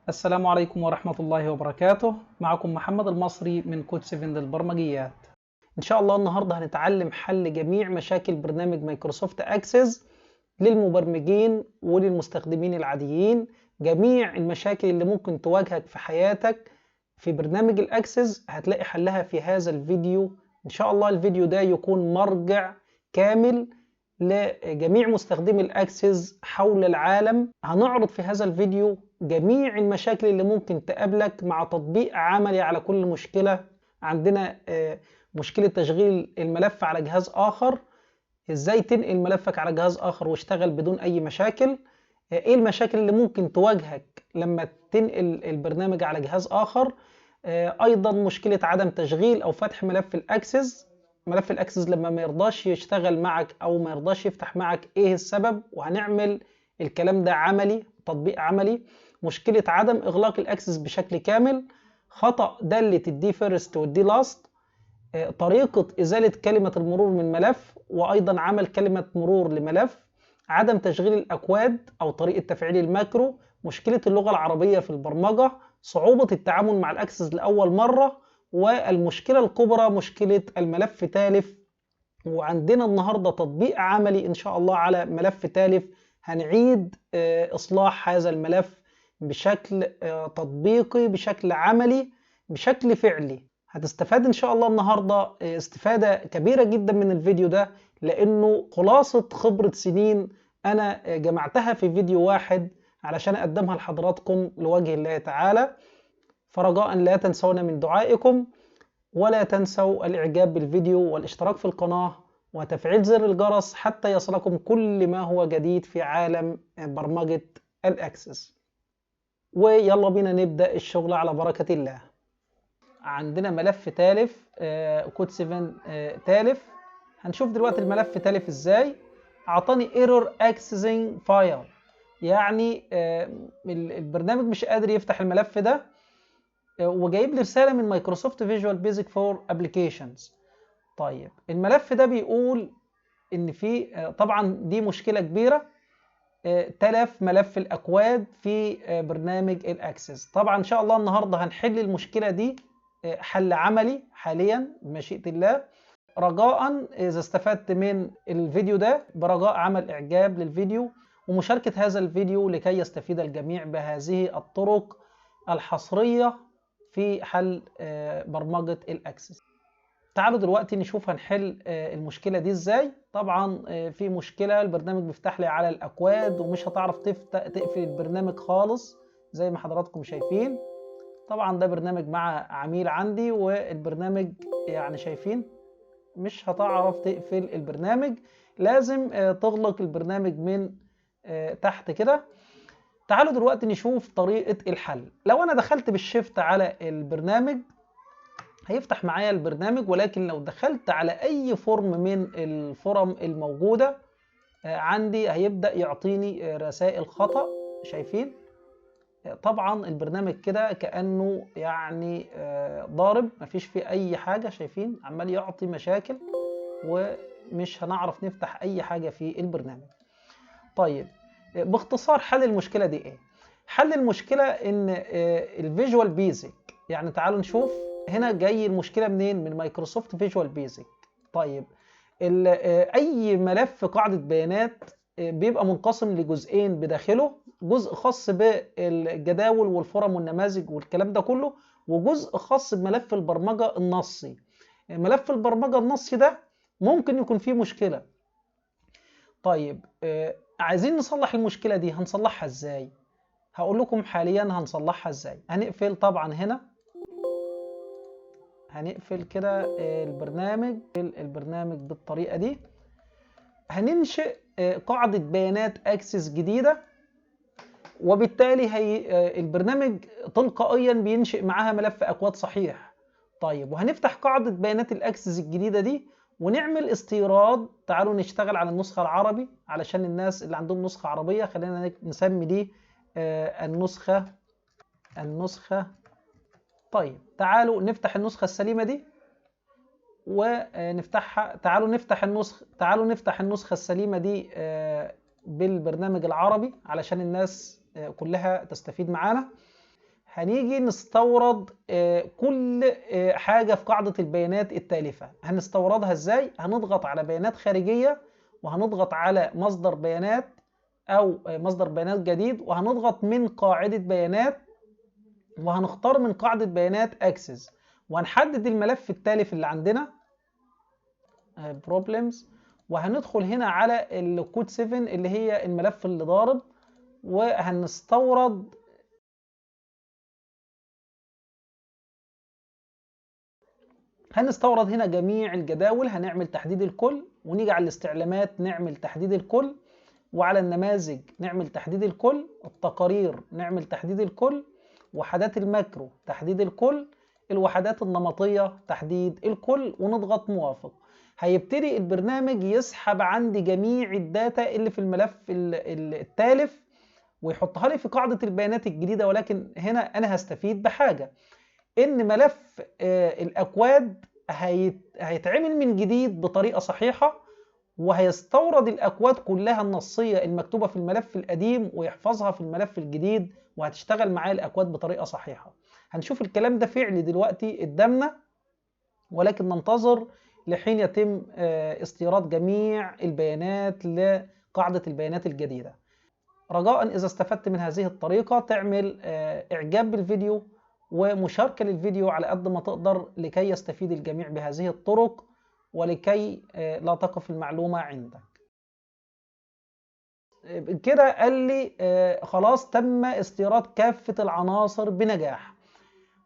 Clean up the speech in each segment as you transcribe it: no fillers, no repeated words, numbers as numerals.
السلام عليكم ورحمة الله وبركاته. معكم محمد المصري من كود 7 للبرمجيات. إن شاء الله النهاردة هنتعلم حل جميع مشاكل برنامج مايكروسوفت أكسس للمبرمجين وللمستخدمين العاديين. جميع المشاكل اللي ممكن تواجهك في حياتك في برنامج الأكسس هتلاقي حلها في هذا الفيديو. إن شاء الله الفيديو ده يكون مرجع كامل لجميع مستخدمي الأكسس حول العالم. هنعرض في هذا الفيديو جميع المشاكل اللي ممكن تقابلك مع تطبيق عملي على كل مشكلة. عندنا مشكلة تشغيل الملف على جهاز آخر، ازاي تنقل ملفك على جهاز آخر واشتغل بدون أي مشاكل. ايه المشاكل اللي ممكن تواجهك لما تنقل البرنامج على جهاز آخر. أيضا مشكلة عدم تشغيل أو فتح ملف الأكسس. ملف الأكسس لما ما يرضاش يشتغل معك أو ما يرضاش يفتح معك، ايه السبب؟ وهنعمل الكلام ده عملي، تطبيق عملي. مشكلة عدم إغلاق الأكسس بشكل كامل، خطأ دالة الدي فيرست والدي لاست، طريقة إزالة كلمة المرور من ملف وأيضا عمل كلمة مرور لملف، عدم تشغيل الأكواد أو طريقة تفعيل الماكرو، مشكلة اللغة العربية في البرمجة، صعوبة التعامل مع الأكسس لأول مرة، والمشكلة الكبرى مشكلة الملف تالف. وعندنا النهاردة تطبيق عملي إن شاء الله على ملف تالف، هنعيد إصلاح هذا الملف بشكل تطبيقي، بشكل عملي، بشكل فعلي. هتستفاد إن شاء الله النهاردة استفادة كبيرة جدا من الفيديو ده، لأنه خلاصة خبرة سنين أنا جمعتها في فيديو واحد علشان أقدمها لحضراتكم لوجه الله تعالى. فرجاء لا تنسونا من دعائكم، ولا تنسوا الإعجاب بالفيديو والاشتراك في القناة وتفعيل زر الجرس حتى يصلكم كل ما هو جديد في عالم برمجة الأكسس. ويلا بينا نبدأ الشغل على بركة الله. عندنا ملف تالف، كود 7 تالف. هنشوف دلوقتي الملف تالف ازاي. اعطاني error accessing file، يعني البرنامج مش قادر يفتح الملف ده، وجايب لي رسالة من مايكروسوفت فيجوال بيزك فور ابلكيشنز. طيب الملف ده بيقول ان في طبعا دي مشكلة كبيرة، تلف ملف الاكواد في برنامج الاكسس. طبعا ان شاء الله النهاردة هنحل المشكلة دي حل عملي حاليا بمشيئة الله. رجاء إذا استفدت من الفيديو ده برجاء عمل إعجاب للفيديو ومشاركة هذا الفيديو لكي يستفيد الجميع بهذه الطرق الحصرية في حل برمجة الأكسس. تعالوا دلوقتي نشوف هنحل المشكلة دي ازاي. طبعا في مشكلة، البرنامج بيفتح لي على الأكواد ومش هتعرف تقفل البرنامج خالص زي ما حضراتكم شايفين. طبعا ده برنامج مع عميل عندي، والبرنامج يعني شايفين مش هتعرف تقفل البرنامج، لازم تغلق البرنامج من تحت كده. تعالوا دلوقتي نشوف طريقة الحل. لو انا دخلت بالشيفت على البرنامج هيفتح معايا البرنامج، ولكن لو دخلت على اي فورم من الفورم الموجودة عندي هيبدأ يعطيني رسائل خطأ. شايفين طبعا البرنامج كده كأنه يعني ضارب، مفيش فيه اي حاجة. شايفين عمال يعطي مشاكل ومش هنعرف نفتح اي حاجة في البرنامج. طيب باختصار حل المشكلة دي ايه؟ حل المشكلة ان الفيجوال بيزك، يعني تعالوا نشوف هنا جاي المشكلة منين، من مايكروسوفت فيجوال بيزك. طيب اي ملف قاعدة بيانات بيبقى منقسم لجزئين بداخله، جزء خاص بالجداول والفورم والنماذج والكلام ده كله، وجزء خاص بملف البرمجة النصي. ملف البرمجة النصي ده ممكن يكون فيه مشكلة. طيب عايزين نصلح المشكلة دي، هنصلحها ازاي؟ هقول لكم حاليا هنصلحها ازاي. هنقفل طبعا هنا، هنقفل كده البرنامج بالطريقة دي. هننشئ قاعدة بيانات اكسس جديدة، وبالتالي البرنامج تلقائيا بينشئ معاها ملف اكواد صحيح. طيب وهنفتح قاعدة بيانات الاكسس الجديدة دي ونعمل استيراد. تعالوا نشتغل على النسخة العربي علشان الناس اللي عندهم نسخة عربية. خلينا نسمي دي النسخة. طيب تعالوا نفتح النسخة السليمة دي ونفتحها. تعالوا نفتح النسخة السليمة دي بالبرنامج العربي علشان الناس كلها تستفيد معانا. هنيجي نستورد كل حاجة في قاعدة البيانات التالفة. هنستوردها ازاي؟ هنضغط على بيانات خارجية، وهنضغط على مصدر بيانات أو مصدر بيانات جديد، وهنضغط من قاعدة بيانات، وهنختار من قاعدة بيانات Access، وهنحدد الملف التالف اللي عندنا Problems، وهندخل هنا على الكود 7 اللي هي الملف اللي ضارب، وهنستورد هنا جميع الجداول. هنعمل تحديد الكل، ونيجي على الاستعلامات نعمل تحديد الكل، وعلى النماذج نعمل تحديد الكل، التقارير نعمل تحديد الكل، وحدات الماكرو تحديد الكل، الوحدات النمطية تحديد الكل، ونضغط موافق. هيبتدي البرنامج يسحب عندي جميع الداتا اللي في الملف التالف ويحطها لي في قاعدة البيانات الجديدة. ولكن هنا أنا هستفيد بحاجة، إن ملف الأكواد هيتعمل من جديد بطريقة صحيحة، وهيستورد الأكواد كلها النصية المكتوبة في الملف القديم ويحفظها في الملف الجديد، وهتشتغل معايا الأكواد بطريقة صحيحة. هنشوف الكلام ده فعلي دلوقتي قدامنا، ولكن ننتظر لحين يتم استيراد جميع البيانات لقاعدة البيانات الجديدة. رجاء إذا استفدت من هذه الطريقة تعمل إعجاب بالفيديو ومشاركة للفيديو على قد ما تقدر، لكي يستفيد الجميع بهذه الطرق، ولكي لا تقف المعلومة عندك. كده قال لي خلاص تم استيراد كافة العناصر بنجاح.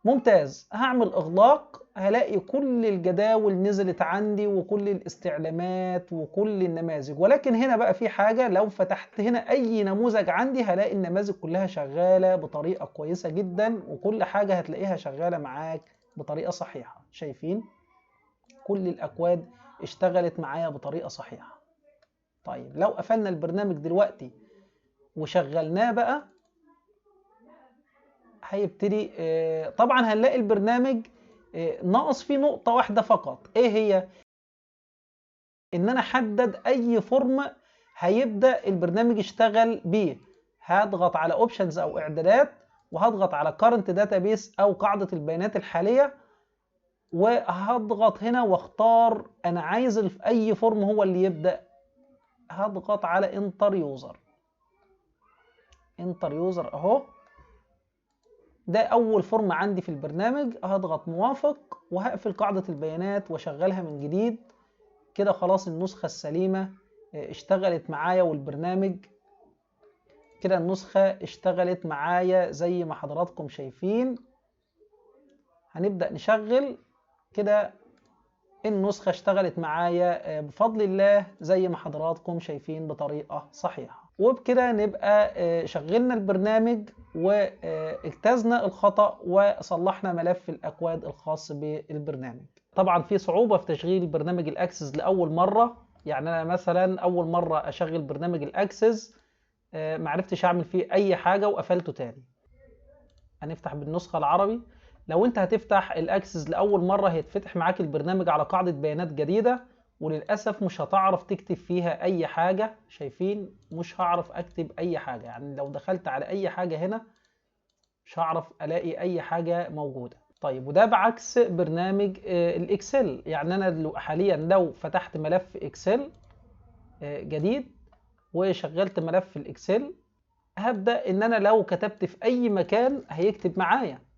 ممتاز. هعمل إغلاق، هلاقي كل الجداول نزلت عندي وكل الاستعلامات وكل النماذج. ولكن هنا بقى في حاجة، لو فتحت هنا أي نموذج عندي هلاقي النماذج كلها شغالة بطريقة كويسة جدا، وكل حاجة هتلاقيها شغالة معاك بطريقة صحيحة. شايفين؟ كل الأكواد اشتغلت معايا بطريقة صحيحة. طيب لو قفلنا البرنامج دلوقتي وشغلناه بقى، هيبتدي طبعا هنلاقي البرنامج ناقص فيه نقطة واحدة فقط. ايه هي؟ ان انا احدد اي فورم هيبدأ البرنامج يشتغل بيه. هضغط على اوبشنز او اعدادات، وهضغط على current database او قاعدة البيانات الحالية، وهضغط هنا واختار انا عايز اي فورم هو اللي يبدأ. هضغط على انتر يوزر اهو، ده اول فورم عندي في البرنامج. هضغط موافق، وهقفل قاعدة البيانات واشغلها من جديد. كده خلاص النسخة السليمة اشتغلت معايا، والبرنامج كده النسخة اشتغلت معايا زي ما حضراتكم شايفين. هنبدأ نشغل كده، النسخة اشتغلت معايا بفضل الله زي ما حضراتكم شايفين بطريقة صحيحة. وبكده نبقى شغلنا البرنامج واجتزنا الخطأ وصلحنا ملف الأكواد الخاص بالبرنامج. طبعا في صعوبة في تشغيل برنامج الأكسس لأول مرة. يعني أنا مثلا أول مرة أشغل برنامج الأكسس معرفتش أعمل فيه أي حاجة وقفلته تاني. هنفتح بالنسخة العربي. لو انت هتفتح الاكسس لاول مره هيتفتح معاك البرنامج على قاعده بيانات جديده، وللاسف مش هتعرف تكتب فيها اي حاجه. شايفين؟ مش هعرف اكتب اي حاجه. يعني لو دخلت على اي حاجه هنا مش هعرف الاقي اي حاجه موجوده. طيب وده بعكس برنامج الاكسل. يعني انا حاليا لو فتحت ملف اكسل جديد وشغلت ملف الاكسل، هبدا ان انا لو كتبت في اي مكان هيكتب معايا.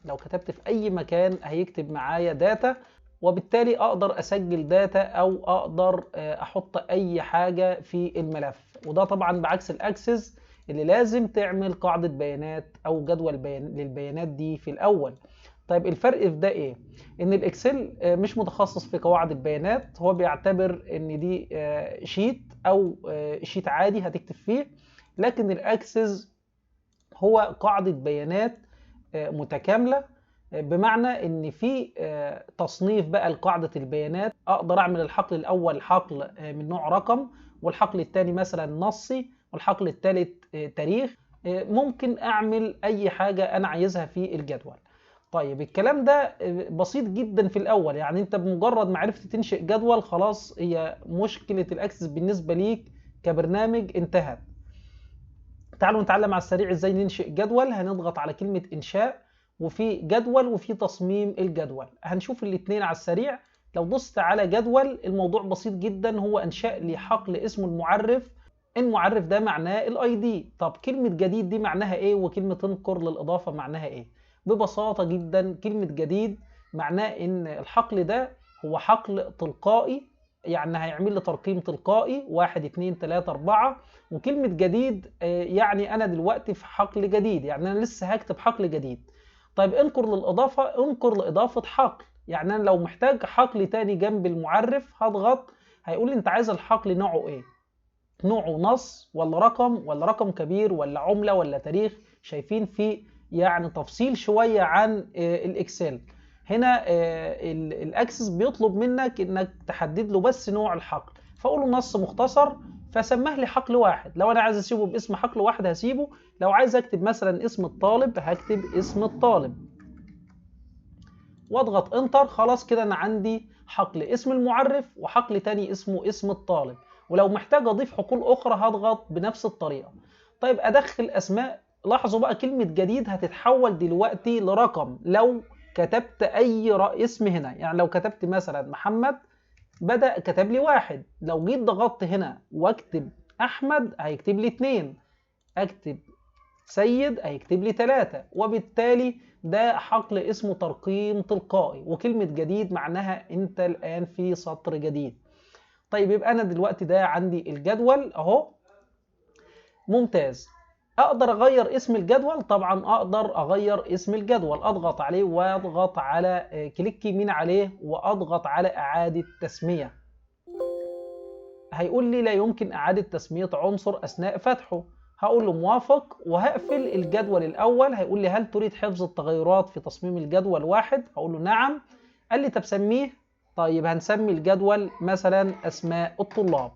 لو كتبت في أي مكان هيكتب معايا داتا، وبالتالي أقدر أسجل داتا أو أقدر أحط أي حاجة في الملف. وده طبعا بعكس الأكسس اللي لازم تعمل قاعدة بيانات أو جدول للبيانات دي في الأول. طيب الفرق في ده إيه؟ إن الإكسل مش متخصص في قواعد البيانات، هو بيعتبر إن دي شيت أو شيت عادي هتكتب فيه. لكن الأكسس هو قاعدة بيانات متكاملة، بمعنى ان في تصنيف بقى لقاعدة البيانات. اقدر اعمل الحقل الاول حقل من نوع رقم، والحقل الثاني مثلا نصي، والحقل الثالث تاريخ. ممكن اعمل اي حاجة انا عايزها في الجدول. طيب الكلام ده بسيط جدا في الاول. يعني انت بمجرد ما عرفت تنشئ جدول خلاص هي مشكلة الاكسس بالنسبة ليك كبرنامج انتهت. تعالوا نتعلم على السريع ازاي ننشئ جدول. هنضغط على كلمة انشاء، وفي جدول وفي تصميم الجدول. هنشوف الاتنين على السريع. لو دوست على جدول، الموضوع بسيط جدا، هو انشاء لي حقل اسمه المعرف. المعرف ده معناه الاي دي. طب كلمة جديد دي معناها ايه، وكلمة انقر للاضافة معناها ايه؟ ببساطة جدا كلمة جديد معناه ان الحقل ده هو حقل تلقائي، يعني هيعمل لي ترقيم تلقائي 1 2 3 4. وكلمة جديد يعني أنا دلوقتي في حقل جديد، يعني أنا لسه هكتب حقل جديد. طيب انقر للإضافة، انقر لإضافة حقل. يعني أنا لو محتاج حقل تاني جنب المعرف هضغط، هيقول لي أنت عايز الحقل نوعه إيه؟ نوعه نص ولا رقم ولا رقم كبير ولا عملة ولا تاريخ. شايفين في يعني تفصيل شوية عن الإكسل. هنا الأكسس بيطلب منك إنك تحدد له بس نوع الحقل، فأقول له نص مختصر، فسمه لي حقل واحد. لو أنا عايز أسيبه باسم حقل واحد هسيبه، لو عايز أكتب مثلا اسم الطالب هكتب اسم الطالب واضغط انتر. خلاص كده انا عندي حقل اسم المعرف وحقل تاني اسمه اسم الطالب. ولو محتاج اضيف حقول اخرى هضغط بنفس الطريقة. طيب ادخل اسماء. لاحظوا بقى كلمة جديد هتتحول دلوقتي لرقم لو كتبت اي اسم هنا. يعني لو كتبت مثلا محمد بدأ كتب لي واحد، لو جيت ضغطت هنا واكتب احمد هيكتب لي 2، اكتب سيد هيكتب لي 3. وبالتالي ده حقل اسمه ترقيم تلقائي، وكلمة جديد معناها انت الآن في سطر جديد. طيب يبقى أنا دلوقتي ده عندي الجدول أهو. ممتاز. أقدر أغير اسم الجدول؟ طبعا أقدر أغير اسم الجدول. أضغط عليه وأضغط على كليك يمين عليه وأضغط على إعادة تسمية. هيقول لي لا يمكن إعادة تسمية عنصر أثناء فتحه. هقول له موافق وهقفل الجدول الأول. هيقول لي هل تريد حفظ التغيرات في تصميم الجدول واحد؟ هقول له نعم. قال لي طب سميه. طيب هنسمي الجدول مثلا أسماء الطلاب،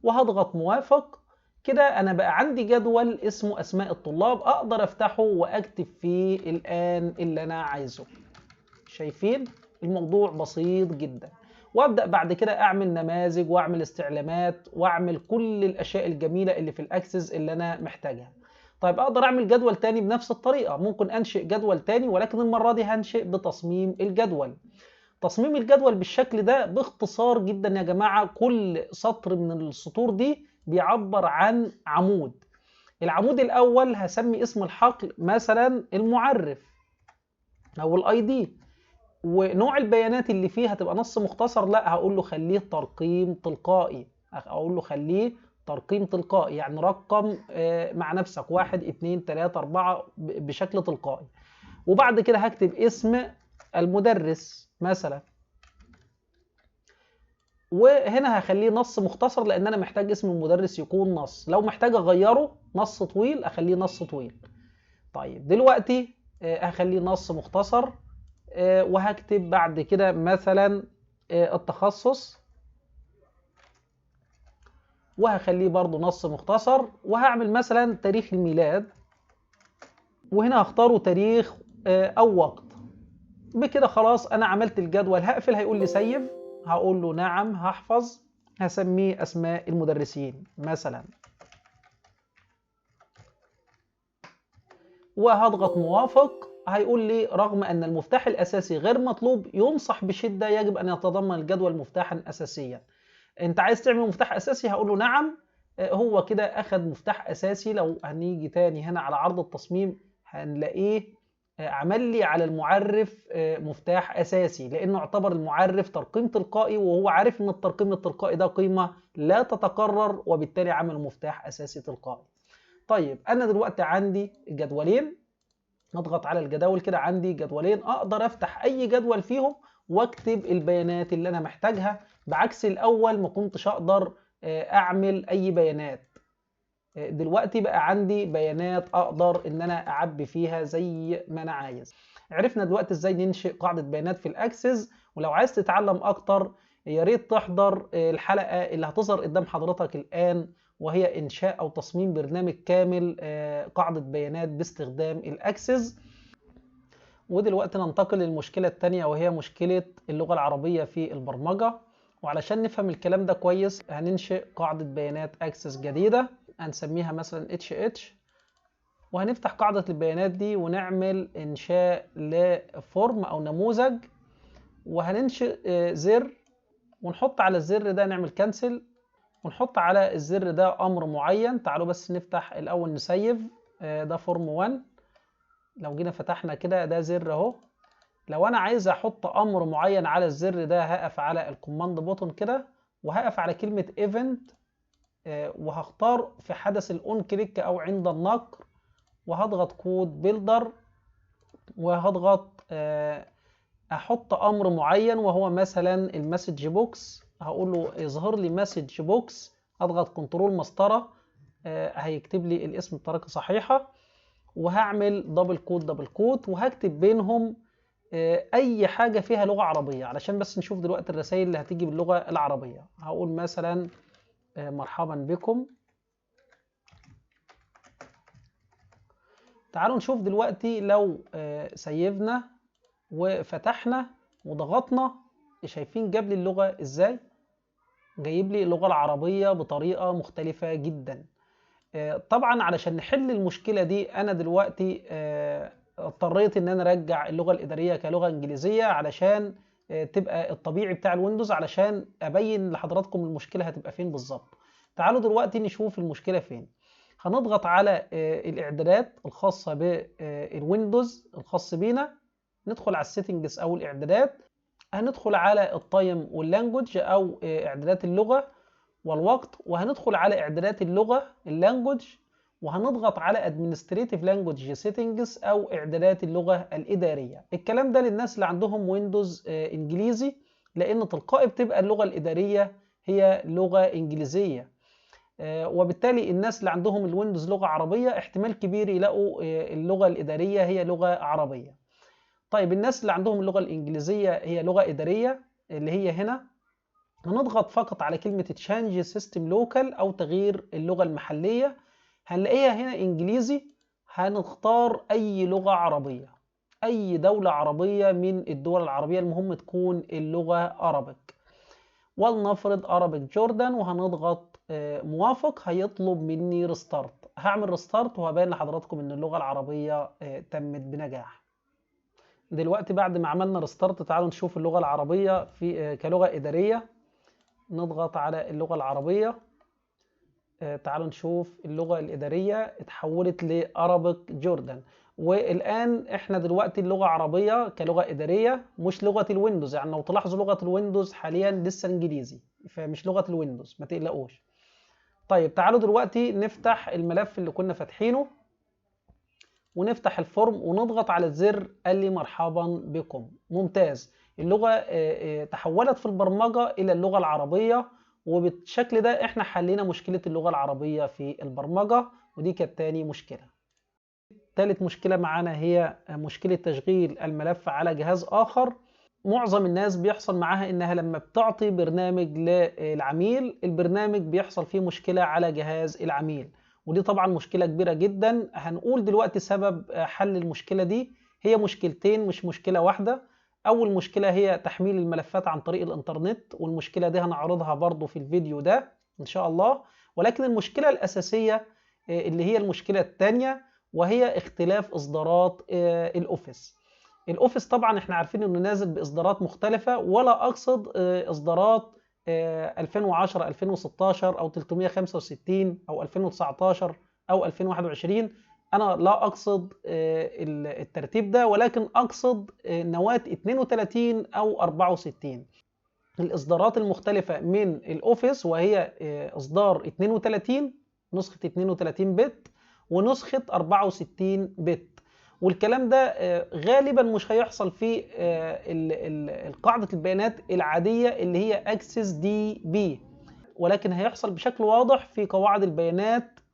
وهضغط موافق. كده أنا بقى عندي جدول اسمه أسماء الطلاب، أقدر أفتحه وأكتب فيه الآن اللي أنا عايزه. شايفين الموضوع بسيط جدا. وابدا بعد كده اعمل نماذج واعمل استعلامات واعمل كل الاشياء الجميله اللي في الاكسس اللي انا محتاجها. طيب اقدر اعمل جدول تاني بنفس الطريقه. ممكن انشئ جدول تاني، ولكن المره دي هنشئ بتصميم الجدول. تصميم الجدول بالشكل ده باختصار جدا يا جماعه، كل سطر من السطور دي بيعبر عن عمود. العمود الاول هسمي اسم الحقل مثلا المعرف او الاي دي، ونوع البيانات اللي فيه هتبقى نص مختصر. لا، هقول له خليه ترقيم تلقائي. اقول له خليه ترقيم تلقائي، يعني رقم مع نفسك 1 2 3 4 بشكل تلقائي. وبعد كده هكتب اسم المدرس مثلا، وهنا هخليه نص مختصر لان انا محتاج اسم المدرس يكون نص. لو محتاج اغيره نص طويل اخليه نص طويل. طيب دلوقتي هخليه نص مختصر، وهكتب بعد كده مثلا التخصص، وهخليه برضو نص مختصر، وهعمل مثلا تاريخ الميلاد، وهنا هختاره تاريخ او وقت. بكده خلاص انا عملت الجدول. هقفل. هيقول لي سيف، هقول له نعم هحفظ. هسميه اسماء المدرسين مثلا، وهضغط موافق. هيقول لي رغم أن المفتاح الأساسي غير مطلوب ينصح بشدة يجب أن يتضمن الجدول مفتاحا أساسيا. أنت عايز تعمل مفتاح أساسي؟ هقول له نعم. هو كده أخذ مفتاح أساسي. لو هنيجي تاني هنا على عرض التصميم هنلاقيه عمل لي على المعرف مفتاح أساسي، لأنه اعتبر المعرف ترقيم تلقائي، وهو عارف أن الترقيم التلقائي ده قيمة لا تتكرر، وبالتالي عمل مفتاح أساسي تلقائي. طيب أنا دلوقتي عندي جدولين. نضغط على الجداول كده، عندي جدولين أقدر أفتح أي جدول فيهم واكتب البيانات اللي أنا محتاجها، بعكس الأول ما كنتش أقدر أعمل أي بيانات. دلوقتي بقى عندي بيانات أقدر إن أنا أعبي فيها زي ما أنا عايز. عرفنا دلوقتي إزاي ننشئ قاعدة بيانات في الأكسس. ولو عايز تتعلم أكتر يا ريت تحضر الحلقة اللي هتظهر قدام حضرتك الآن، وهي إنشاء أو تصميم برنامج كامل قاعدة بيانات باستخدام الأكسس. ودلوقتي ننتقل للمشكلة الثانية، وهي مشكلة اللغة العربية في البرمجة. وعلشان نفهم الكلام ده كويس هننشئ قاعدة بيانات اكسس جديدة هنسميها مثلا HH، وهنفتح قاعدة البيانات دي ونعمل انشاء لفورم او نموذج، وهننشئ زر ونحط على الزر ده نعمل كانسل، ونحط على الزر ده امر معين. تعالوا بس نفتح الاول نسيف، ده فورم 1. لو جينا فتحنا كده ده زر اهو. لو انا عايز احط امر معين على الزر ده هقف على الكوماند بوتون كده، وهقف على كلمة ايفنت، وهختار في حدث الاون كليك او عند النقر، وهضغط كود بيلدر، وهضغط احط امر معين وهو مثلا المسج بوكس. هقول له يظهر لي مسج بوكس، اضغط كنترول مسطره، هيكتب لي الاسم بطريقه صحيحه، وهعمل دبل كوت وهكتب بينهم اي حاجه فيها لغه عربيه علشان بس نشوف دلوقتي الرسائل اللي هتيجي باللغه العربيه. هقول مثلا مرحبا بكم. تعالوا نشوف دلوقتي لو سيفنا وفتحنا وضغطنا، شايفين جاب لي اللغة ازاي؟ جايب لي اللغة العربية بطريقة مختلفة جدا. طبعا علشان نحل المشكلة دي انا دلوقتي اضطريت ان انا ارجع اللغة الادارية كلغة انجليزية علشان تبقى الطبيعي بتاع الويندوز، علشان ابين لحضراتكم المشكلة هتبقى فين بالظبط. تعالوا دلوقتي نشوف المشكلة فين. هنضغط على الاعدادات الخاصة بالويندوز الخاص بينا، ندخل على السيتنجز او الاعدادات، هندخل على التايم واللانجوج او اعدادات اللغه والوقت، وهندخل على اعدادات اللغه اللانجوج، وهنضغط على administrative language settings او اعدادات اللغه الاداريه. الكلام ده للناس اللي عندهم ويندوز انجليزي، لان تلقائي بتبقى اللغه الاداريه هي لغه انجليزيه، وبالتالي الناس اللي عندهم الويندوز لغه عربيه احتمال كبير يلاقوا اللغه الاداريه هي لغه عربيه. طيب الناس اللي عندهم اللغة الإنجليزية هي لغة إدارية اللي هي هنا، هنضغط فقط على كلمة Change System Local أو تغيير اللغة المحلية، هنلاقيها هنا إنجليزي. هنختار أي لغة عربية، أي دولة عربية من الدول العربية، المهم تكون اللغة Arabic، ولنفرض Arabic جوردن، وهنضغط موافق. هيطلب مني ريستارت، هعمل ريستارت وهبين لحضراتكم إن اللغة العربية تمت بنجاح. دلوقتي بعد ما عملنا ريستارت تعالوا نشوف اللغة العربية في كلغة إدارية. نضغط على اللغة العربية، تعالوا نشوف اللغة الإدارية اتحولت لأرابيك جوردن. والآن احنا دلوقتي اللغة عربية كلغة إدارية مش لغة الويندوز، يعني لو تلاحظوا لغة الويندوز حاليا لسه إنجليزي، فمش لغة الويندوز، ما تقلقوش. طيب تعالوا دلوقتي نفتح الملف اللي كنا فاتحينه، ونفتح الفورم ونضغط على الزر. قال لي مرحبا بكم. ممتاز، اللغة تحولت في البرمجة إلى اللغة العربية، وبالشكل ده احنا حلينا مشكلة اللغة العربية في البرمجة، ودي كانت تاني مشكلة. ثالث مشكلة معانا هي مشكلة تشغيل الملف على جهاز آخر. معظم الناس بيحصل معاها إنها لما بتعطي برنامج للعميل، البرنامج بيحصل فيه مشكلة على جهاز العميل، ودي طبعا مشكلة كبيرة جدا. هنقول دلوقتي سبب حل المشكلة دي. هي مشكلتين مش مشكلة واحدة. أول مشكلة هي تحميل الملفات عن طريق الإنترنت، والمشكلة دي هنعرضها برضو في الفيديو ده إن شاء الله. ولكن المشكلة الأساسية اللي هي المشكلة الثانية، وهي اختلاف إصدارات الأوفيس. الأوفيس طبعا احنا عارفين إنه نازل بإصدارات مختلفة، ولا أقصد إصدارات 2010 2016 أو 365 أو 2019 أو 2021. أنا لا أقصد الترتيب ده، ولكن أقصد نواة 32 أو 64. الإصدارات المختلفة من الأوفيس، وهي إصدار 32 نسخة 32 بت ونسخة 64 بت. والكلام ده غالبا مش هيحصل في قاعدة البيانات العادية اللي هي اكسس دي بي، ولكن هيحصل بشكل واضح في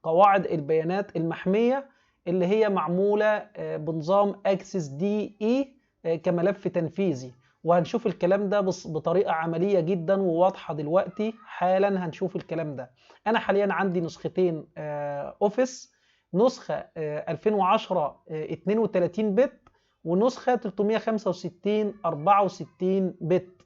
قواعد البيانات المحمية اللي هي معمولة بنظام اكسس دي اي كملف تنفيذي. وهنشوف الكلام ده بطريقة عملية جدا وواضحة دلوقتي حالا. هنشوف الكلام ده. انا حاليا عندي نسختين اوفيس، نسخة 2010 32 بت ونسخة 365 64 بت.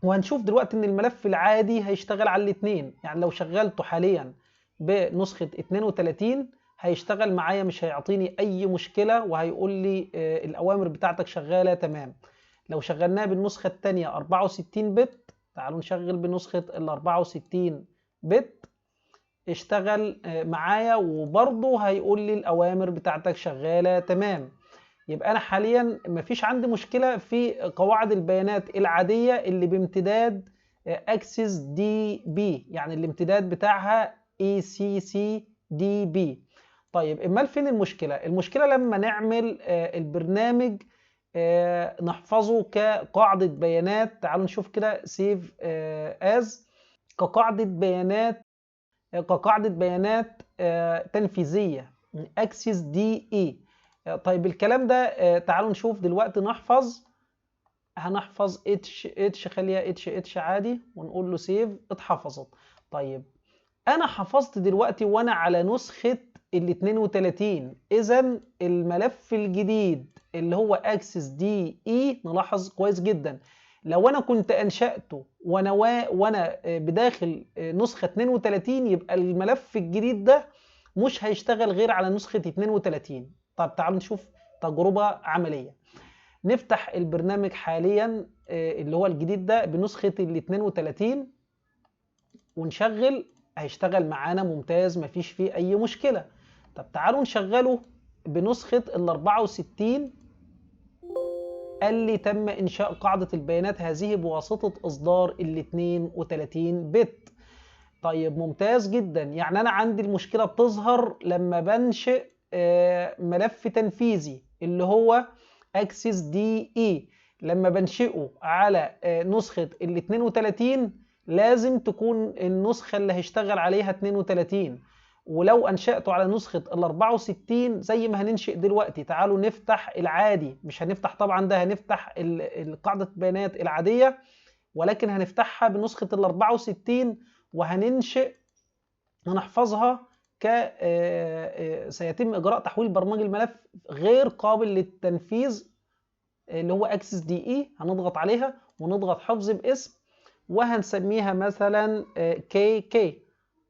وهنشوف دلوقتي ان الملف العادي هيشتغل على الاثنين. يعني لو شغلته حاليا بنسخة 32 هيشتغل معايا، مش هيعطيني اي مشكلة، وهيقول لي الاوامر بتاعتك شغالة تمام. لو شغلناه بالنسخة الثانية 64 بت، تعالوا نشغل بنسخة ال 64 بت، اشتغل معايا وبرضه هيقول لي الاوامر بتاعتك شغالة تمام. يبقى انا حاليا مفيش عندي مشكله في قواعد البيانات العاديه اللي بامتداد اكسس دي بي، يعني الامتداد بتاعها اي سي سي دي بي. طيب امال فين المشكله؟ المشكله لما نعمل البرنامج نحفظه كقاعده بيانات. تعالوا نشوف كده سيف از كقاعده بيانات، تنفيذيه اكسس دي اي. طيب الكلام ده تعالوا نشوف دلوقتي نحفظ. هنحفظ اتش خليها اتش عادي ونقول له سيف، اتحفظت. طيب انا حفظت دلوقتي وانا على نسخة ال 32. اذا الملف الجديد اللي هو اكسس دي اي، نلاحظ كويس جدا لو انا كنت انشأته وانا بداخل نسخة 32 يبقى الملف الجديد ده مش هيشتغل غير على نسخة 32. طب تعالوا نشوف تجربة عملية. نفتح البرنامج حاليا اللي هو الجديد ده بنسخة ال 32 ونشغل، هيشتغل معانا ممتاز، مفيش فيه أي مشكلة. طب تعالوا نشغله بنسخة ال 64. قال لي تم إنشاء قاعدة البيانات هذه بواسطة إصدار ال 32 بت. طيب ممتاز جدا. يعني أنا عندي المشكلة بتظهر لما بنشئ ملف تنفيذي اللي هو اكسس دي اي. لما بنشئه على نسخة ال 32 لازم تكون النسخة اللي هيشتغل عليها 32. ولو انشأته على نسخة ال 64 زي ما هننشئ دلوقتي، تعالوا نفتح العادي، مش هنفتح طبعا ده، هنفتح قاعدة البيانات العادية، ولكن هنفتحها بنسخة ال 64 وهننشئ، هنحفظها سيتم إجراء تحويل برمجي الملف غير قابل للتنفيذ اللي هو اكسس دي اي. هنضغط عليها ونضغط حفظ باسم، وهنسميها مثلا كي كي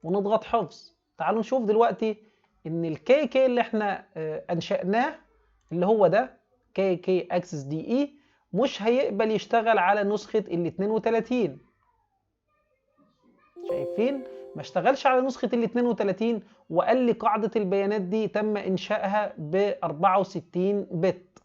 ونضغط حفظ. تعالوا نشوف دلوقتي ان الكي كي اللي احنا انشأناه اللي هو ده كي كي اكسس دي اي مش هيقبل يشتغل على نسخة ال 32. شايفين؟ ما اشتغلش على نسخة ال 32 وقال لي قاعدة البيانات دي تم إنشائها ب 64 بت.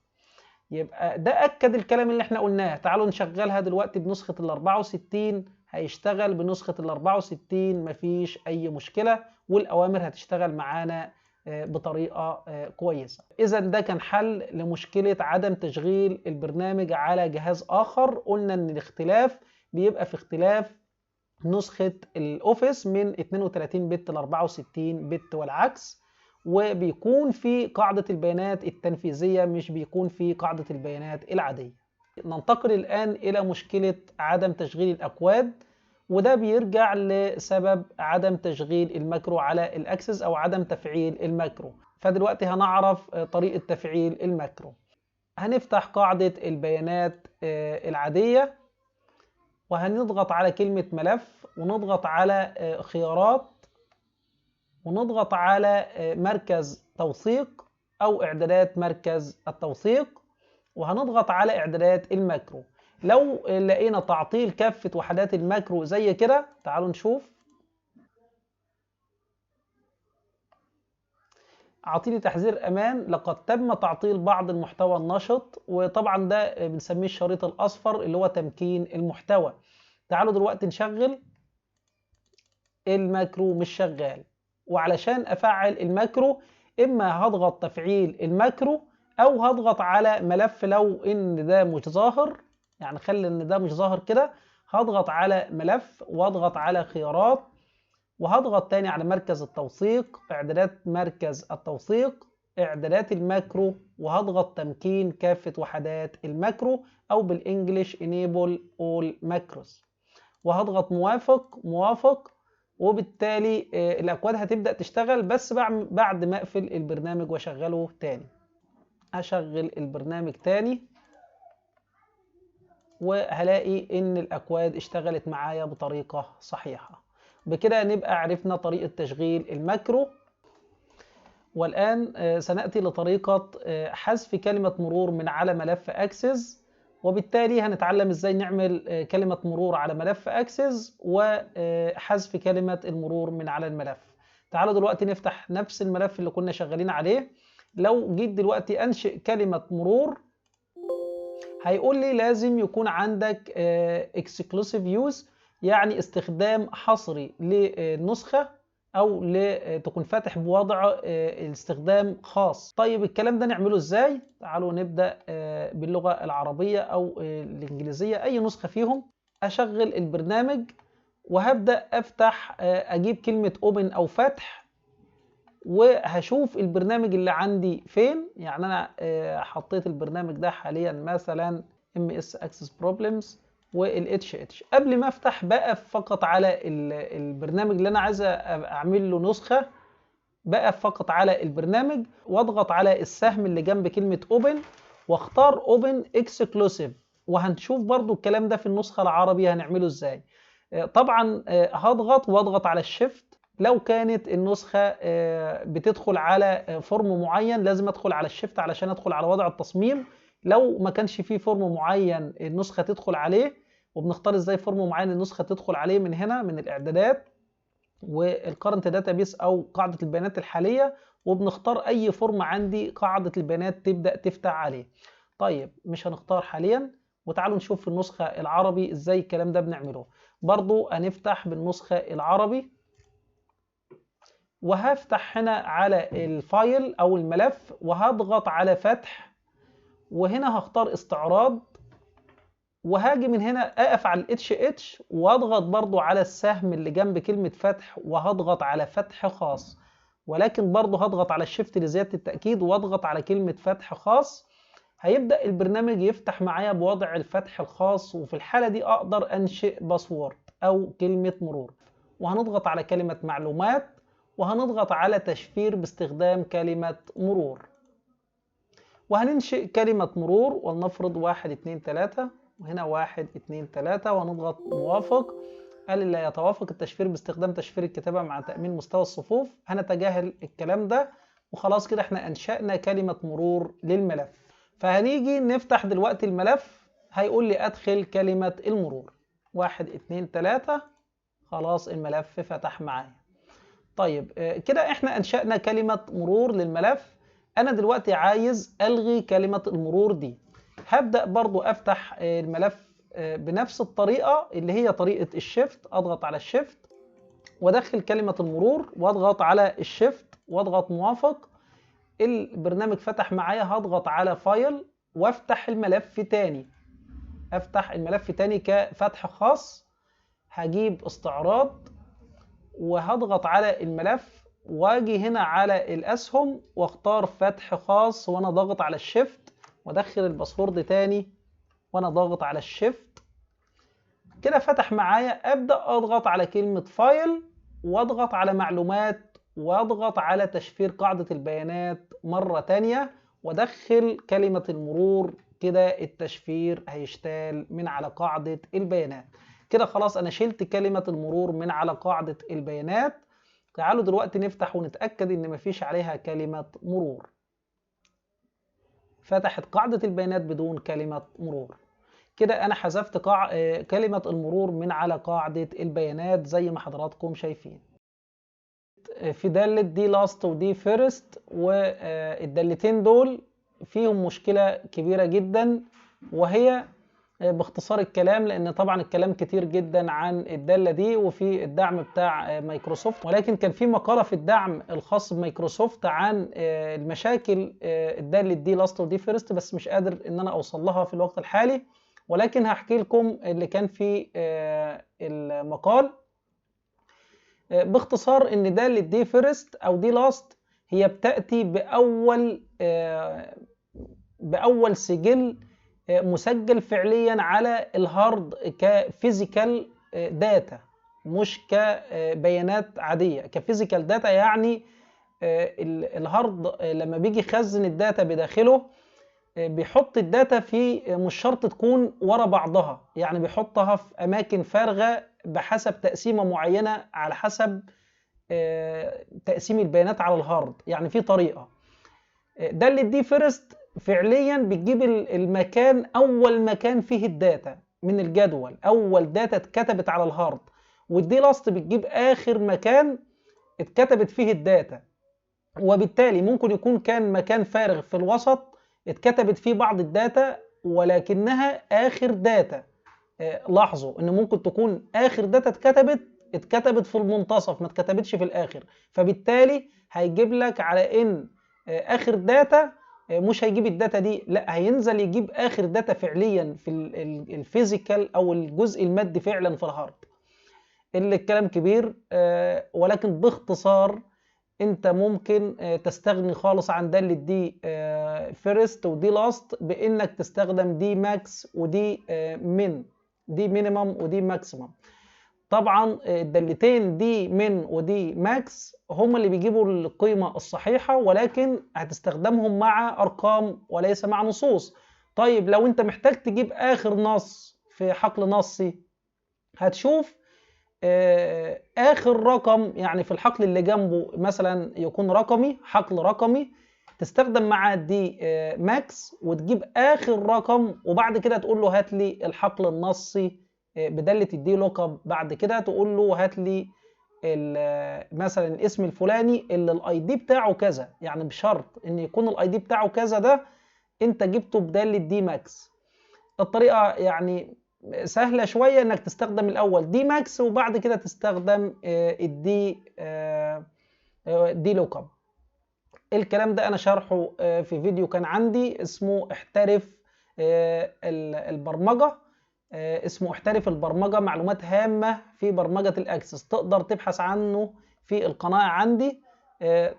يبقى ده أكد الكلام اللي احنا قلناه. تعالوا نشغلها دلوقتي بنسخة ال 64، هيشتغل بنسخة ال 64 مفيش أي مشكلة، والأوامر هتشتغل معانا بطريقة كويسة. إذا ده كان حل لمشكلة عدم تشغيل البرنامج على جهاز آخر. قلنا إن الاختلاف بيبقى في اختلاف نسخة الأوفيس من 32 بت ل 64 بت والعكس، وبيكون في قاعدة البيانات التنفيذية مش بيكون في قاعدة البيانات العادية. ننتقل الآن إلى مشكلة عدم تشغيل الأكواد، وده بيرجع لسبب عدم تشغيل الماكرو على الأكسس أو عدم تفعيل الماكرو. فدلوقتي هنعرف طريقة تفعيل الماكرو. هنفتح قاعدة البيانات العادية وهنضغط على كلمة ملف ونضغط على خيارات ونضغط على مركز توثيق أو إعدادات مركز التوثيق، وهنضغط على إعدادات الماكرو. لو لقينا تعطيل كافة وحدات الماكرو زي كده، تعالوا نشوف. أعطيني تحذير أمان، لقد تم تعطيل بعض المحتوى النشط، وطبعا ده بنسميه الشريط الأصفر اللي هو تمكين المحتوى. تعالوا دلوقتي نشغل الماكرو، مش شغال. وعلشان افعل الماكرو اما هضغط تفعيل الماكرو او هضغط على ملف. لو ان ده مش ظاهر، يعني خلي ان ده مش ظاهر كده، هضغط على ملف واضغط على خيارات وهضغط تاني على مركز التوثيق، اعدادات مركز التوثيق، اعدادات الماكرو، وهضغط تمكين كافة وحدات الماكرو او بالانجلش enable all macros، وهضغط موافق. وبالتالي الاكواد هتبدأ تشتغل، بس بعد ما اقفل البرنامج واشغله تاني. اشغل البرنامج تاني وهلاقي ان الاكواد اشتغلت معايا بطريقة صحيحة. بكده نبقى عرفنا طريقة تشغيل الماكرو. والآن سنأتي لطريقة حذف كلمة مرور من على ملف أكسس، وبالتالي هنتعلم ازاي نعمل كلمة مرور على ملف أكسس وحذف كلمة المرور من على الملف. تعالوا دلوقتي نفتح نفس الملف اللي كنا شغالين عليه. لو جيت دلوقتي أنشئ كلمة مرور، هيقول لي لازم يكون عندك exclusive use، يعني استخدام حصري للنسخة، او تكون فاتح بوضع استخدام خاص. طيب الكلام ده نعمله ازاي؟ تعالوا نبدأ باللغة العربية او الانجليزية، اي نسخة فيهم. اشغل البرنامج وهبدأ افتح، اجيب كلمة open او فتح، وهشوف البرنامج اللي عندي فين. يعني انا حطيت البرنامج ده حاليا مثلا MS Access Problems وال HH. قبل ما افتح بقف فقط على البرنامج اللي انا عايز اعمل له نسخة، بقف فقط على البرنامج واضغط على السهم اللي جنب كلمة Open واختار Open Exclusive. وهنشوف برضو الكلام ده في النسخة العربية هنعمله ازاي. طبعا هضغط واضغط على الشيفت. لو كانت النسخة بتدخل على فورم معين لازم ادخل على الشيفت علشان ادخل على وضع التصميم. لو ما كانش فيه فورم معين النسخة تدخل عليه، وبنختار ازاي فورم معين النسخة تدخل عليه من هنا من الاعدادات والكرنت داتابيس او قاعدة البيانات الحالية، وبنختار اي فورم عندي قاعدة البيانات تبدأ تفتح عليه. طيب مش هنختار حاليا، وتعالوا نشوف في النسخة العربي ازاي الكلام ده بنعمله. برضو هنفتح بالنسخة العربي وهفتح هنا على الفايل او الملف وهضغط على فتح، وهنا هختار استعراض، وهاجي من هنا اقف على ال HH واضغط برضو على السهم اللي جنب كلمة فتح وهضغط على فتح خاص، ولكن برضو هضغط على الشيفت لزيادة التأكيد واضغط على كلمة فتح خاص. هيبدأ البرنامج يفتح معايا بوضع الفتح الخاص، وفي الحالة دي اقدر انشئ باسورد او كلمة مرور. وهنضغط على كلمة معلومات وهنضغط على تشفير باستخدام كلمة مرور، وهننشئ كلمة مرور ولنفرض 1 2 3، وهنا 1 2 3 وهنضغط موافق. قال لي لا يتوافق التشفير باستخدام تشفير الكتابة مع تأمين مستوى الصفوف. هنتجاهل الكلام ده وخلاص كده احنا أنشأنا كلمة مرور للملف. فهنيجي نفتح دلوقتي الملف، هيقول لي أدخل كلمة المرور 1 2 3. خلاص الملف فتح معايا. طيب كده احنا أنشأنا كلمة مرور للملف. أنا دلوقتي عايز ألغي كلمة المرور دي. هبدأ برضو أفتح الملف بنفس الطريقة اللي هي طريقة الشيفت. أضغط على الشيفت وأدخل كلمة المرور وأضغط على الشيفت وأضغط موافق. البرنامج فتح معايا. هضغط على فايل وأفتح الملف تاني. أفتح الملف تاني كفتح خاص. هجيب استعراض وهضغط على الملف واجي هنا على الأسهم واختار فتح خاص وأنا ضاغط على الشيفت، وادخل الباسورد تاني وانا ضاغط على الشيفت. كده فتح معايا. ابدا اضغط على كلمه فايل واضغط على معلومات واضغط على تشفير قاعده البيانات مره تانية وادخل كلمه المرور. كده التشفير هيشتغل من على قاعده البيانات. كده خلاص انا شلت كلمه المرور من على قاعده البيانات. تعالوا دلوقتي نفتح ونتاكد ان مفيش عليها كلمه مرور. فتحت قاعدة البيانات بدون كلمة مرور. كده أنا حذفت كلمة المرور من على قاعدة البيانات زي ما حضراتكم شايفين. في دالة دي لاست ودي فيرست، والدالتين دول فيهم مشكلة كبيرة جدا، وهي باختصار الكلام لأن طبعا الكلام كتير جدا عن الدالة دي وفي الدعم بتاع مايكروسوفت، ولكن كان في مقالة في الدعم الخاص بمايكروسوفت عن المشاكل الدالة دي لاست ودي فيرست، بس مش قادر ان انا اوصل لها في الوقت الحالي، ولكن هحكي لكم اللي كان في المقال. باختصار ان دالة دي فيرست او دي لاست هي بتأتي بأول سجل مسجل فعليا على الهارد كفيزيكال داتا، مش كبيانات عادية، كفيزيكال داتا. يعني الهارد لما بيجي يخزن الداتا بداخله بيحط الداتا في مش شرط تكون ورا بعضها، يعني بيحطها في أماكن فارغة بحسب تقسيمة معينة على حسب تقسيم البيانات على الهارد. يعني في طريقة ده اللي دي فيرست فعليا بتجيب المكان، أول مكان فيه الداتا من الجدول، أول داتا اتكتبت على الهارد. والدي لاست بتجيب آخر مكان اتكتبت فيه الداتا، وبالتالي ممكن يكون كان مكان فارغ في الوسط اتكتبت فيه بعض الداتا ولكنها آخر داتا. لاحظوا ان ممكن تكون آخر داتا اتكتبت في المنتصف، ما اتكتبتش في الآخر، فبالتالي هيجيب لك على ان آخر داتا مش هيجيب الداتا دي، لا هينزل يجيب آخر داتا فعليا في الفيزيكال أو الجزء المادي فعلا في الهارد. اللي الكلام كبير، ولكن باختصار انت ممكن تستغني خالص عن دالة دي فيرست ودي لاست بانك تستخدم دي ماكس ودي من، دي مينيمم ودي ماكسيمم. طبعا الدالتين دي من ودي ماكس هم اللي بيجيبوا القيمة الصحيحة، ولكن هتستخدمهم مع ارقام وليس مع نصوص. طيب لو انت محتاج تجيب اخر نص في حقل نصي، هتشوف آخر رقم يعني في الحقل اللي جنبه مثلا يكون رقمي، حقل رقمي، تستخدم مع دي ماكس وتجيب آخر رقم، وبعد كده تقول له هات لي الحقل النصي بدالة الدي لوك اب. بعد كده تقول له هات لي مثلا الاسم الفلاني اللي الاي دي بتاعه كذا، يعني بشرط ان يكون الاي دي بتاعه كذا، ده انت جبته بدالة دي ماكس. الطريقة يعني سهلة شوية انك تستخدم الاول دي ماكس وبعد كده تستخدم الدي دي لوك اب. الكلام ده انا شرحه في فيديو كان عندي اسمه احترف البرمجة، اسمه احترف البرمجة، معلومات هامة في برمجة الاكسس. تقدر تبحث عنه في القناة عندي،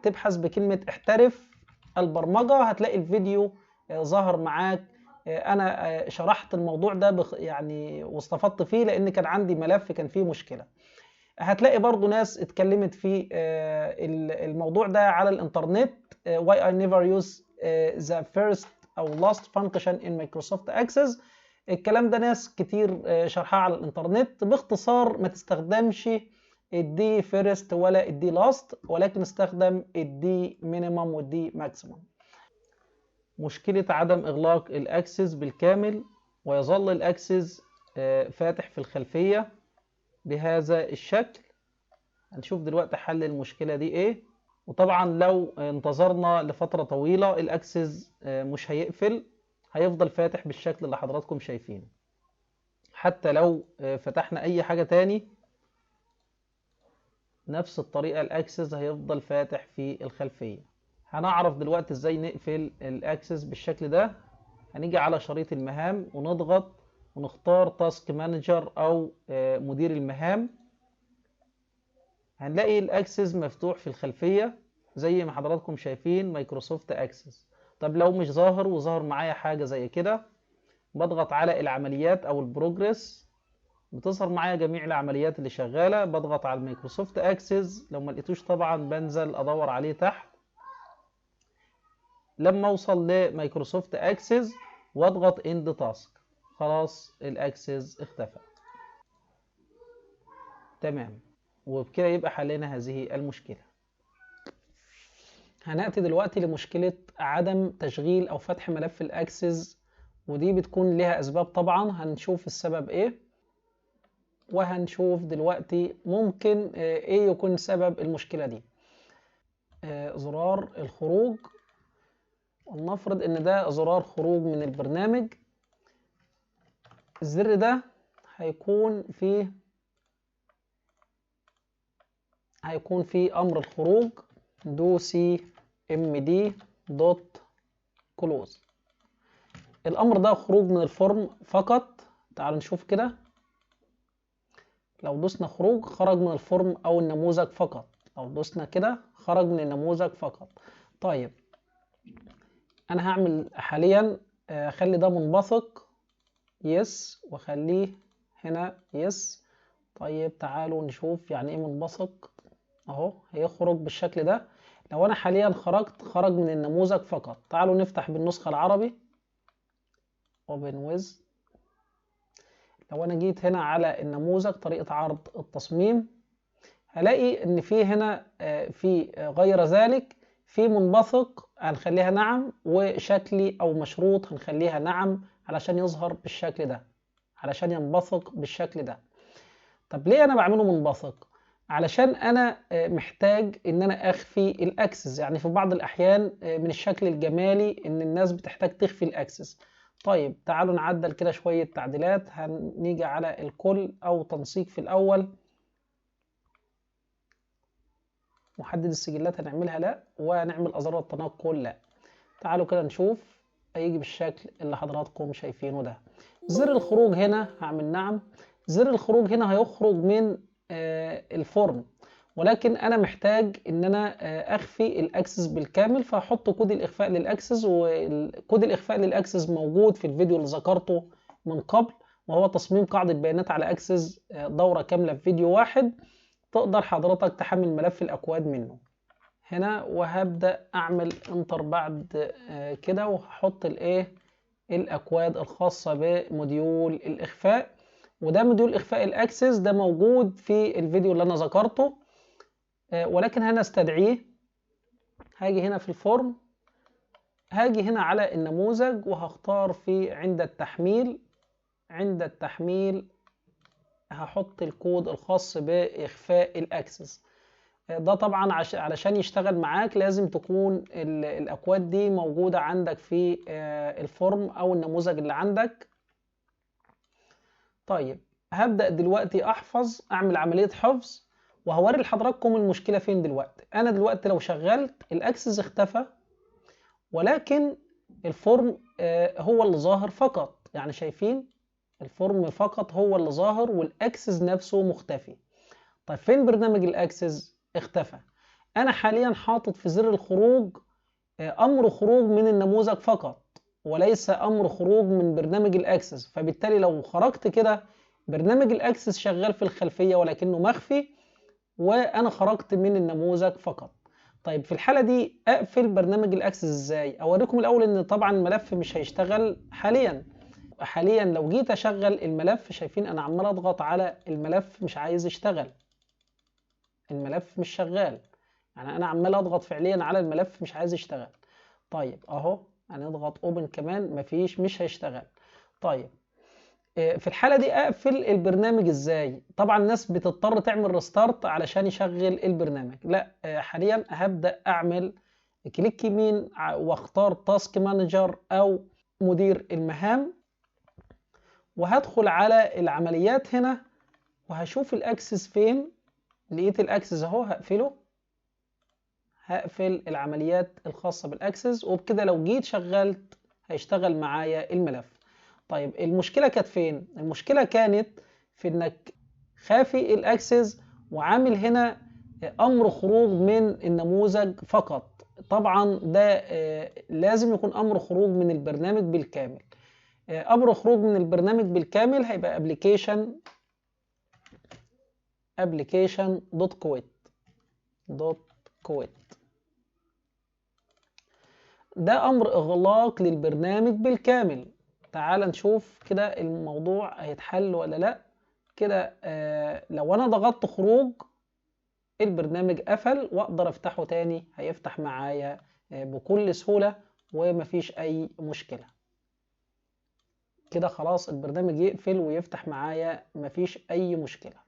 تبحث بكلمة احترف البرمجة هتلاقي الفيديو ظهر معاك. انا شرحت الموضوع ده يعني واستفدت فيه لان كان عندي ملف كان فيه مشكلة. هتلاقي برضو ناس اتكلمت في الموضوع ده على الانترنت، why I never use the first او last function in Microsoft Access. الكلام ده ناس كتير شرحها على الانترنت. باختصار ما تستخدمش الدي فيرست ولا الدي لاست، ولكن استخدم الدي مينيمم والدي ماكسيمم. مشكلة عدم إغلاق الأكسس بالكامل ويظل الأكسس فاتح في الخلفية بهذا الشكل. هنشوف دلوقتي حل المشكلة دي إيه. وطبعا لو انتظرنا لفترة طويلة الأكسس مش هيقفل، هيفضل فاتح بالشكل اللي حضراتكم شايفينه. حتى لو فتحنا أي حاجة تاني نفس الطريقة الأكسس هيفضل فاتح في الخلفية. هنعرف دلوقتي ازاي نقفل الاكسس بالشكل ده. هنيجي على شريط المهام ونضغط ونختار تاسك مانجر او مدير المهام. هنلاقي الاكسس مفتوح في الخلفية زي ما حضراتكم شايفين مايكروسوفت اكسس. طب لو مش ظاهر وظهر معايا حاجة زي كده، بضغط على العمليات او البروجرس، بتظهر معايا جميع العمليات اللي شغالة. بضغط على المايكروسوفت اكسس، لو ما لقيتوش طبعا بنزل ادور عليه تحت. لما اوصل لمايكروسوفت اكسس واضغط اند تاسك، خلاص الاكسس اختفى. تمام، وبكده يبقى حلينا هذه المشكلة. هنأتي دلوقتي لمشكلة عدم تشغيل او فتح ملف الاكسس، ودي بتكون لها اسباب طبعا. هنشوف السبب ايه، وهنشوف دلوقتي ممكن ايه يكون سبب المشكلة دي. زرار الخروج، ولنفرض ان ده زرار خروج من البرنامج. الزر ده هيكون فيه امر الخروج دو سي ام دي دوت كلوز. الامر ده خروج من الفورم فقط. تعالوا نشوف كده، لو دوسنا خروج خرج من الفورم او النموذج فقط، لو دوسنا كده خرج من النموذج فقط. طيب انا هعمل حاليا اخلي ده منبثق يس واخليه هنا يس. طيب تعالوا نشوف يعني ايه منبثق. اهو هيخرج بالشكل ده. لو انا حاليا خرج من النموذج فقط. تعالوا نفتح بالنسخة العربي. open with. لو انا جيت هنا على النموذج طريقة عرض التصميم هلاقي ان في هنا في غير ذلك في منبثق هنخليها نعم، وشكلي او مشروط هنخليها نعم علشان يظهر بالشكل ده، علشان ينبثق بالشكل ده. طب ليه انا بعمله منبثق؟ علشان انا محتاج ان انا اخفي الاكسس. يعني في بعض الاحيان من الشكل الجمالي ان الناس بتحتاج تخفي الاكسس. طيب تعالوا نعدل كده شوية تعديلات. هنيجي على الكل او تنسيق في الاول، محدد السجلات هنعملها لا، وهنعمل ازرار التنقل لا. تعالوا كده نشوف، هيجي بالشكل اللي حضراتكم شايفينه ده. زر الخروج هنا هعمل نعم. زر الخروج هنا هيخرج من الفورم، ولكن انا محتاج ان انا اخفي الاكسس بالكامل، فهحط كود الاخفاء للاكسس. وكود الاخفاء للاكسس موجود في الفيديو اللي ذكرته من قبل، وهو تصميم قاعدة بيانات على اكسس دورة كاملة في فيديو واحد. تقدر حضرتك تحمل ملف الاكواد منه هنا. وهبدأ اعمل انتر بعد كده، وهحط الاكواد الخاصة بموديول الاخفاء. وده موديول اخفاء الاكسس، ده موجود في الفيديو اللي انا ذكرته، ولكن هنستدعيه. هاجي هنا في الفورم، هاجي هنا على النموذج، وهختار في عند التحميل هحط الكود الخاص باخفاء الاكسس. ده طبعا علشان يشتغل معاك لازم تكون الاكواد دي موجودة عندك في الفورم او النموذج اللي عندك. طيب هبدأ دلوقتي اعمل عملية حفظ، وهوري لحضراتكم المشكلة فين دلوقتي. انا دلوقتي لو شغلت الاكسس اختفى، ولكن الفورم هو اللي ظاهر فقط. يعني شايفين الفورم فقط هو اللي ظاهر، والاكسس نفسه مختفي. طيب فين برنامج الاكسس؟ اختفى. انا حاليا حاطط في زر الخروج امر خروج من النموذج فقط، وليس امر خروج من برنامج الاكسس. فبالتالي لو خرجت كده برنامج الاكسس شغال في الخلفية ولكنه مخفي، وانا خرجت من النموذج فقط. طيب في الحالة دي اقفل برنامج الاكسس ازاي؟ اوريكم الاول ان طبعا الملف مش هيشتغل حاليا لو جيت اشغل الملف، شايفين انا عمال اضغط على الملف مش عايز يشتغل، الملف مش شغال. يعني انا عمال اضغط فعليا على الملف مش عايز يشتغل. طيب اهو هنضغط اوبن كمان، مش هيشتغل. طيب في الحالة دي اقفل البرنامج ازاي؟ طبعا الناس بتضطر تعمل ريستارت علشان يشغل البرنامج. لا، حاليا هبدأ اعمل كليك يمين واختار تاسك مانجر او مدير المهام، وهدخل على العمليات هنا وهشوف الاكسس فين. لقيت الاكسس اهو، هقفل العمليات الخاصة بالاكسس، وبكده لو جيت شغلت هيشتغل معايا الملف. طيب المشكلة كانت فين؟ المشكلة كانت في انك خافي الاكسس وعامل هنا امر خروج من النموذج فقط. طبعا ده لازم يكون امر خروج من البرنامج بالكامل. امر خروج من البرنامج بالكامل هيبقى application.quit. ده امر اغلاق للبرنامج بالكامل. تعال نشوف كده الموضوع هيتحل ولا لا. كده لو انا ضغطت خروج البرنامج قفل، واقدر افتحه تاني هيفتح معايا بكل سهولة ومفيش اي مشكلة. كده خلاص البرنامج يقفل ويفتح معايا مفيش اي مشكلة.